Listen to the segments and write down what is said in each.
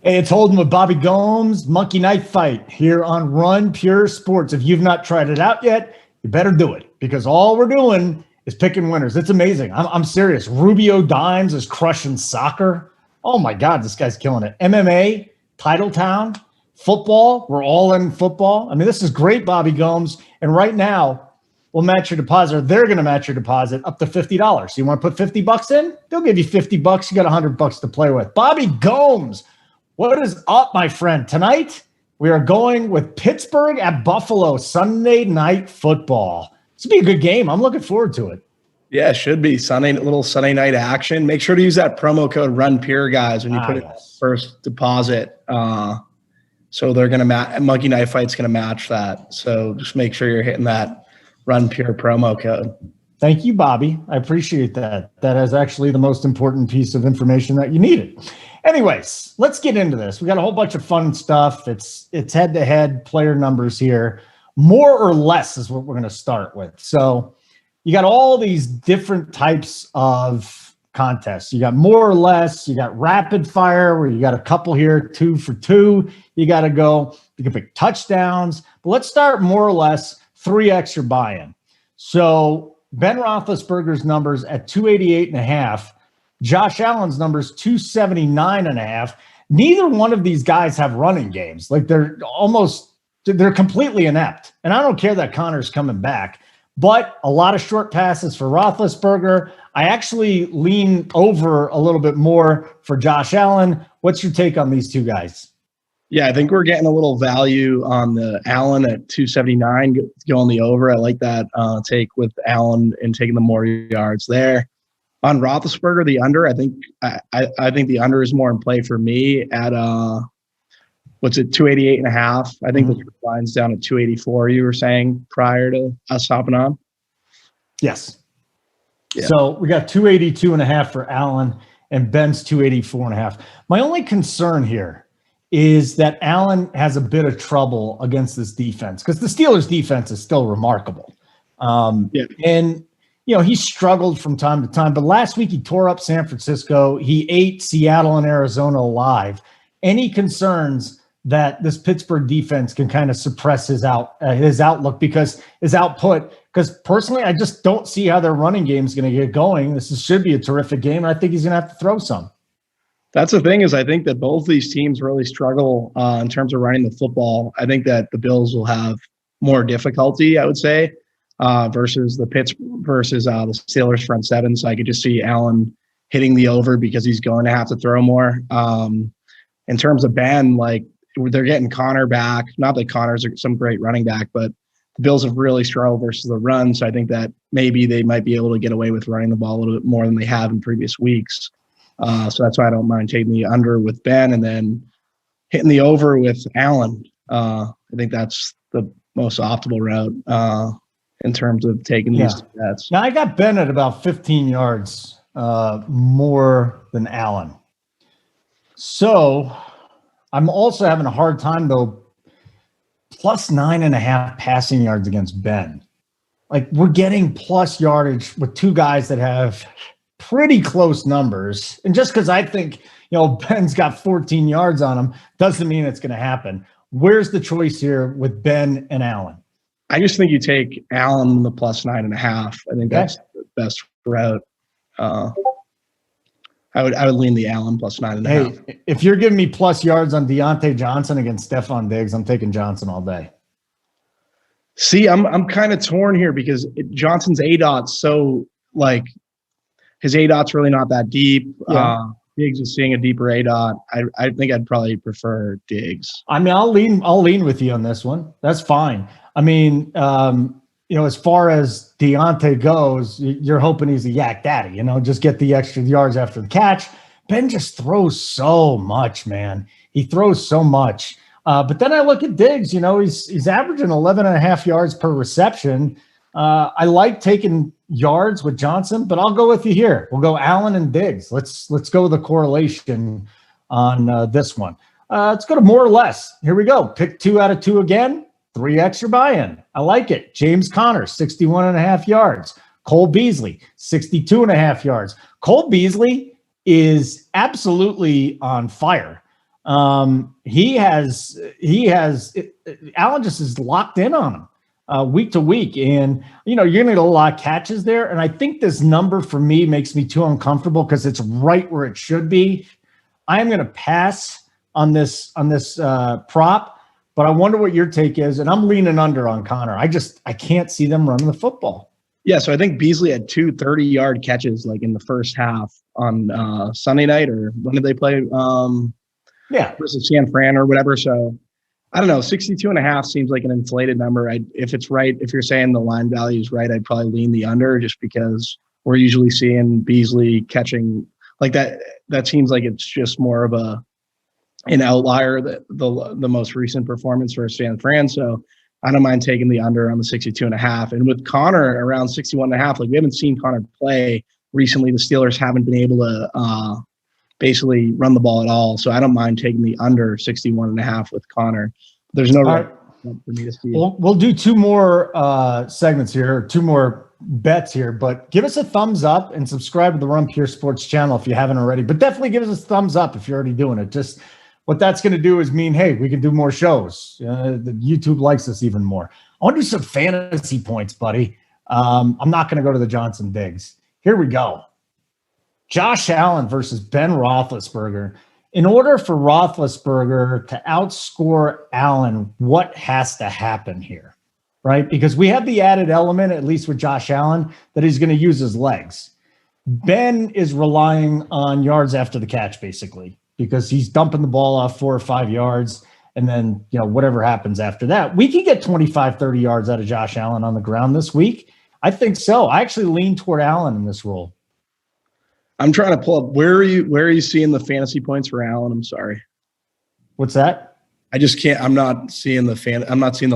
Hey, it's Holden with Bobby Gomes, Monkey Knife Fight here on Run Pure Sports. If you've not tried it out yet, you better do it because all we're doing is picking winners. It's amazing. I'm serious. Rubio Dimes is crushing soccer. Oh my God, this guy's killing it. MMA, Titletown, football. We're all in football. I mean, this is great, Bobby Gomes. And right now, we'll match your deposit, or they're going to match your deposit up to $50. So you want to put $50 in? They'll give you $50. You got $100 to play with. Bobby Gomes. What is up, my friend? Tonight, we are going with Pittsburgh at Buffalo, Sunday Night Football. This will be a good game. I'm looking forward to it. Yeah, it should be little Sunday night action. Make sure to use that promo code RUNPURE, guys, when you put in first deposit. So they're going to Monkey Knife Fight's going to match that. So just make sure you're hitting that RUNPURE promo code. Thank you, Bobby. I appreciate that. That is actually the most important piece of information that you needed. Anyways, let's get into this. We got a whole bunch of fun stuff. It's head-to-head player numbers here. More or less is what we're going to start with. So you got all these different types of contests. You got more or less. You got rapid fire where you got a couple here, 2 for 2. You got to go. You can pick touchdowns. But let's start more or less 3x your buy-in. So Ben Roethlisberger's numbers at 288.5. Josh Allen's numbers 279.5. Neither one of these guys have running games. Like they're completely inept. And I don't care that Connor's coming back, but a lot of short passes for Roethlisberger. I actually lean over a little bit more for Josh Allen. What's your take on these two guys? Yeah, I think we're getting a little value on the Allen at 279, going the over. I like that take with Allen and taking the more yards there. On Roethlisberger, the under, I think the under is more in play for me at 288.5. I think the line's down at 284. You were saying prior to us hopping on. Yes. Yeah. So we got 282.5 for Allen and Ben's 284.5. My only concern here is that Allen has a bit of trouble against this defense because the Steelers' defense is still remarkable. And he struggled from time to time, but last week he tore up San Francisco. He ate Seattle and Arizona alive. Any concerns that this Pittsburgh defense can kind of suppress his outlook because his output? Because personally, I just don't see how their running game is going to get going. Should be a terrific game, and I think he's going to have to throw some. That's the thing is I think that both these teams really struggle in terms of running the football. I think that the Bills will have more difficulty, I would say. Versus the Steelers front seven. So I could just see Allen hitting the over because he's going to have to throw more. In terms of Ben, like they're getting Connor back. Not that Connor's some great running back, but the Bills have really struggled versus the run. So I think that maybe they might be able to get away with running the ball a little bit more than they have in previous weeks. So that's why I don't mind taking the under with Ben and then hitting the over with Allen. I think that's the most optimal route. In terms of taking these two bets. Now, I got Ben at about 15 yards more than Allen. So I'm also having a hard time, though, plus 9.5 passing yards against Ben. Like, we're getting plus yardage with two guys that have pretty close numbers. And just because I think, Ben's got 14 yards on him doesn't mean it's going to happen. Where's the choice here with Ben and Allen? I just think you take Allen the plus 9.5. I think that's the best route. I would lean the Allen plus 9.5. Hey, if you're giving me plus yards on Deontay Johnson against Stephon Diggs, I'm taking Johnson all day. See, I'm kind of torn here because Johnson's ADOT's so his ADOT's really not that deep. Yeah. Diggs is seeing a deeper ADOT. I think I'd probably prefer Diggs. I mean, I'll lean with you on this one. That's fine. I mean, as far as Deontay goes, you're hoping he's a yak daddy, just get the extra yards after the catch. Ben just throws so much, man. He throws so much. But then I look at Diggs, he's averaging 11.5 yards per reception. I like taking yards with Johnson, but I'll go with you here. We'll go Allen and Diggs. Let's go with the correlation on this one. Let's go to more or less. Here we go. Pick 2 out of 2 again. 3 extra buy-in. I like it. James Conner, 61.5 yards. Cole Beasley, 62.5 yards. Cole Beasley is absolutely on fire. Allen just is locked in on him week to week. And, you're going to get a lot of catches there. And I think this number for me makes me too uncomfortable because it's right where it should be. I am going to pass on this prop, but I wonder what your take is. And I'm leaning under on Connor. I can't see them running the football. Yeah, so I think Beasley had 2 30-yard catches like in the first half on Sunday night, or when did they play? Versus San Fran or whatever. So I don't know. 62.5 seems like an inflated number. If it's right, if you're saying the line value is right, I'd probably lean the under just because we're usually seeing Beasley catching like that. That seems like it's just more of an outlier, the most recent performance for San Fran. So I don't mind taking the under on the 62.5. And with Connor around 61.5, like we haven't seen Connor play recently. The Steelers haven't been able to basically run the ball at all. So I don't mind taking the under 61.5 with Connor. There's no right for me to see. We'll do 2 more segments here, 2 more bets here, but give us a thumbs up and subscribe to the Run Pure Sports channel if you haven't already, but definitely give us a thumbs up if you're already doing it. Just what that's going to do is mean, hey, we can do more shows. The YouTube likes us even more. I want to do some fantasy points, buddy. I'm not going to go to the Johnson Diggs. Here we go. Josh Allen versus Ben Roethlisberger. In order for Roethlisberger to outscore Allen, what has to happen here, right? Because we have the added element, at least with Josh Allen, that he's going to use his legs. Ben is relying on yards after the catch, basically, because he's dumping the ball off 4 or 5 yards, and then, whatever happens after that. We can get 25, 30 yards out of Josh Allen on the ground this week. I think so. I actually lean toward Allen in this role. I'm trying to pull up. Where are you seeing the fantasy points for Allen? I'm sorry. What's that? I just can't. I'm not seeing the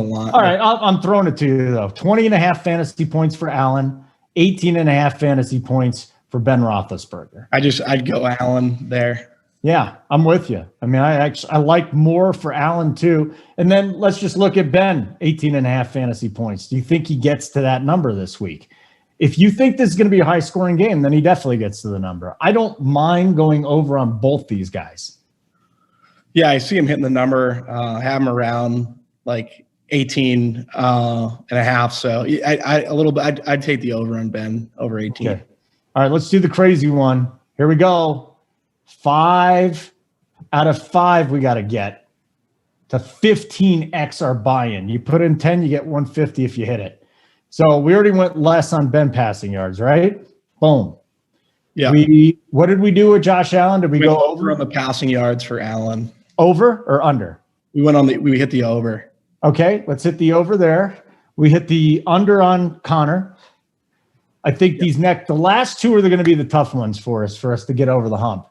line. All right. I'm throwing it to you, though. 20.5 fantasy points for Allen, 18.5 fantasy points for Ben Roethlisberger. I'd go Allen there. Yeah, I'm with you. I mean, I like more for Allen too. And then let's just look at Ben, 18.5 fantasy points. Do you think he gets to that number this week? If you think this is going to be a high-scoring game, then he definitely gets to the number. I don't mind going over on both these guys. Yeah, I see him hitting the number, have him around like 18 and a half. So I'd take the over on Ben over 18. Okay. All right, let's do the crazy one. Here we go. 5 out of 5 we got to get to 15x our buy-in. You put in 10, you get 150 if you hit it. So we already went less on Ben passing yards, right? Boom. Yeah. What did we do with Josh Allen? Did we go over on the passing yards for Allen? Over or under? We hit the over. Okay, let's hit the over there. We hit the under on Connor. I think the last 2 are going to be the tough ones for us to get over the hump.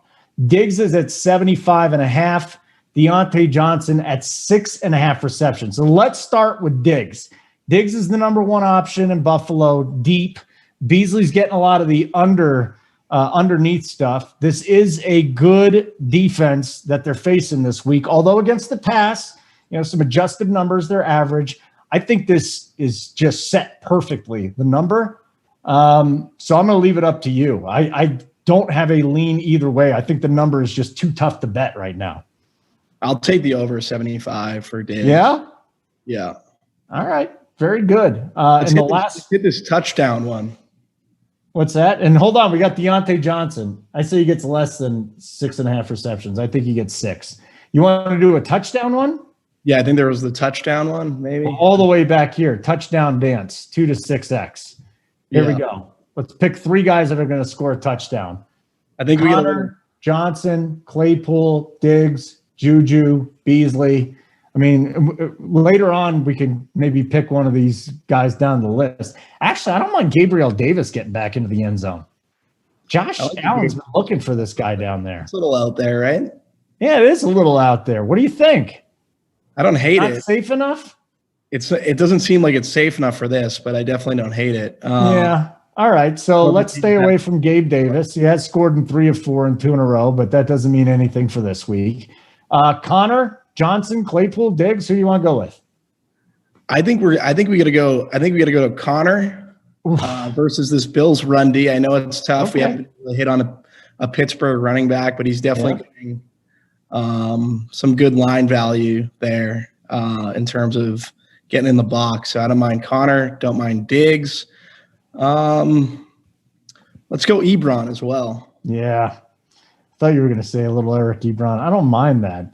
Diggs is at 75.5. Deontay Johnson at 6.5 receptions. So let's start with Diggs. Diggs is the number 1 option in Buffalo, deep. Beasley's getting a lot of the underneath stuff. This is a good defense that they're facing this week. Although against the pass, some adjusted numbers, they're average. I think this is just set perfectly, the number. So I'm going to leave it up to you. I don't have a lean either way. I think the number is just too tough to bet right now. I'll take the over 75 for Diggs. Yeah? Yeah. All right. Very good. Let's hit this touchdown one. What's that? And hold on, we got Deontay Johnson. I say he gets less than 6.5 receptions. I think he gets 6. You want to do a touchdown one? Yeah, I think there was the touchdown one, maybe. All the way back here. Touchdown dance, 2 to 6x. Here we go. Let's pick 3 guys that are going to score a touchdown. I think Connor, Johnson, Claypool, Diggs, Juju, Beasley. I mean, later on, we can maybe pick one of these guys down the list. Actually, I don't mind Gabriel Davis getting back into the end zone. Josh Allen's been looking for this guy down there. It's a little out there, right? Yeah, it is a little out there. What do you think? I don't hate it. Safe enough? It doesn't seem like it's safe enough for this, but I definitely don't hate it. Yeah. All right. So let's stay away from Gabe Davis. He has scored in 3 of 4 and 2 in a row, but that doesn't mean anything for this week. Connor, Johnson, Claypool, Diggs, who you want to go with? I think we got to go to Connor versus this Bills run D. I know it's tough. Okay. We haven't really hit on a Pittsburgh running back, but he's definitely getting some good line value there in terms of getting in the box. So I don't mind Connor, don't mind Diggs. Let's go Ebron as well. Yeah. I thought you were going to say a little Eric Ebron. I don't mind that.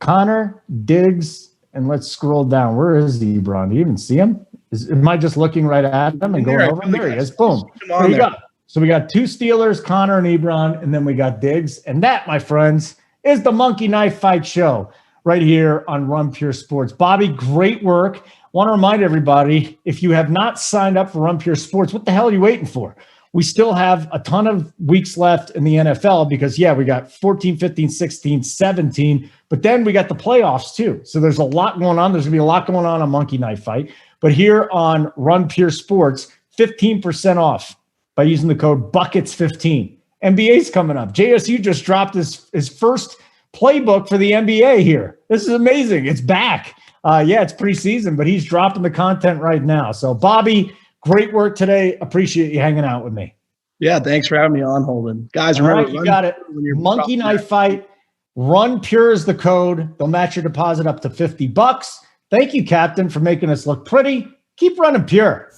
Connor, Diggs, and let's scroll down. Where is Ebron? Do you even see him? Am I just looking right at him and going over him? There he is. Boom. There you go. So we got 2 Steelers, Connor and Ebron, and then we got Diggs. And that, my friends, is the Monkey Knife Fight Show right here on Run Pure Sports. Bobby, great work. Want to remind everybody, if you have not signed up for Run Pure Sports, what the hell are you waiting for? We still have a ton of weeks left in the NFL because, yeah, we got 14, 15, 16, 17, but then we got the playoffs too. So there's a lot going on. There's going to be a lot going on Monkey Knife Fight. But here on Run Pure Sports, 15% off by using the code BUCKETS15. NBA's coming up. JSU just dropped his first playbook for the NBA here. This is amazing. It's back. Yeah, it's preseason, but he's dropping the content right now. So, Bobby, great work today. Appreciate you hanging out with me. Yeah, thanks for having me on, Holden. Guys, remember, right, you got it. Monkey Knife Fight. Run Pure is the code. They'll match your deposit up to $50. Thank you, Captain, for making us look pretty. Keep running pure.